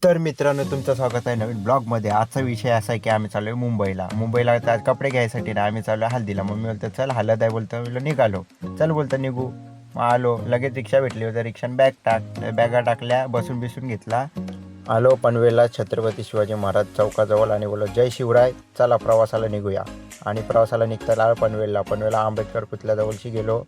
तर मित्रांनो, तुमचं स्वागत आहे नवीन ब्लॉगमध्ये. आजचा विषय असा आहे की आम्ही चाललो आहे मुंबईला आज कपडे घ्यायसाठी ना आम्ही चाललो आहे हल्दीला. मम्मी बोलतो चल हळद आहे, बोलतो निघालो. चल बोलतं निघू. मग आलो, लगेच रिक्षा भेटली होती, रिक्षाने बॅगा टाकल्या, बसून बिसून घेतला. आलो पनवेलला छत्रपती शिवाजी महाराज चौकाजवळ आणि बोललो जय शिवराय, चला प्रवासाला निघूया. आणि प्रवासाला निघताना पनवेलला आंबेडकर पुतळ्याजवळशी गेलो.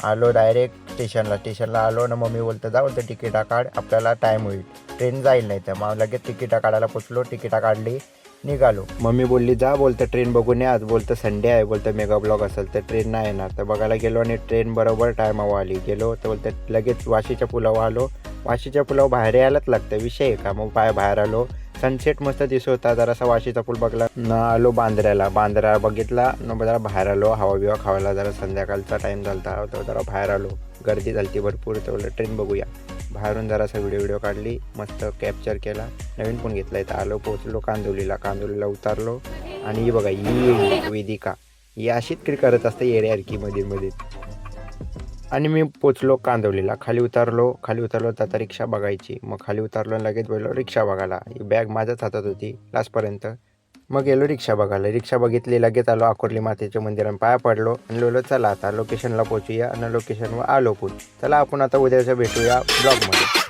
आलो डायरेक्ट स्टेशनला आलो ना. मम्मी बोलतं जा, बोलतं तिकिटा काढ, आपल्याला टाईम होईल, ट्रेन जाईल नाही तर. मग लगेच तिकिटा काढायला पोचलो, तिकिटा काढली, निघालो. मम्मी बोलली जा, बोलतं ट्रेन बघून या, आज बोलतं संडे आहे, बोलतं मेगा ब्लॉग असेल तर ट्रेन नाही येणार. तर बघायला गेलो आणि ट्रेन बरोबर टायमावर आली. गेलो तर बोलतं लगेच वाशीच्या पुलावर आलो. वाशीच्या पुलावर बाहेर यायलाच लागतं, विषय आहे का. मग बाहेर आलो, सनसेट मस्त दिसत होता. जरासा वाशीचा पूल बघला ना. आलो बांद्र्याला बघितला न. जरा बाहेर आलो, हवा बिवा खावायला. जरा संध्याकाळचा टाईम झाला होता, जरा बाहेर आलो, गर्दी झाली भरपूर. तर ट्रेन बघूया. बाहेरून जरासा व्हिडिओ काढली, मस्त कॅप्चर केला, नवीन फोन घेतला. इथं आलो, पोचलो कांदिवलीला उतरलो. आणि ही बघा ही वेदिका, ही अशीच करत असते येड्यासारखी मध्ये. आणि मी पोचलो कांदिवलीला. खाली उतरलो तर आता रिक्षा बघायची. मग खाली उतरलो आणि लगेच बोललो रिक्षा बघायला. ही बॅग माझ्याच हातात होती लास्टपर्यंत. मग गेलो रिक्षा बघायला. रिक्षा बघितली, लगेच आलो आकुर्ली मातेच्या मंदिरात, पाया पडलो आणि बोललो चला आता लोकेशनला पोचूया. आणि लोकेशनवर आलो पण. चला आपण आता उद्याच्या भेटूया ब्लॉगमध्ये.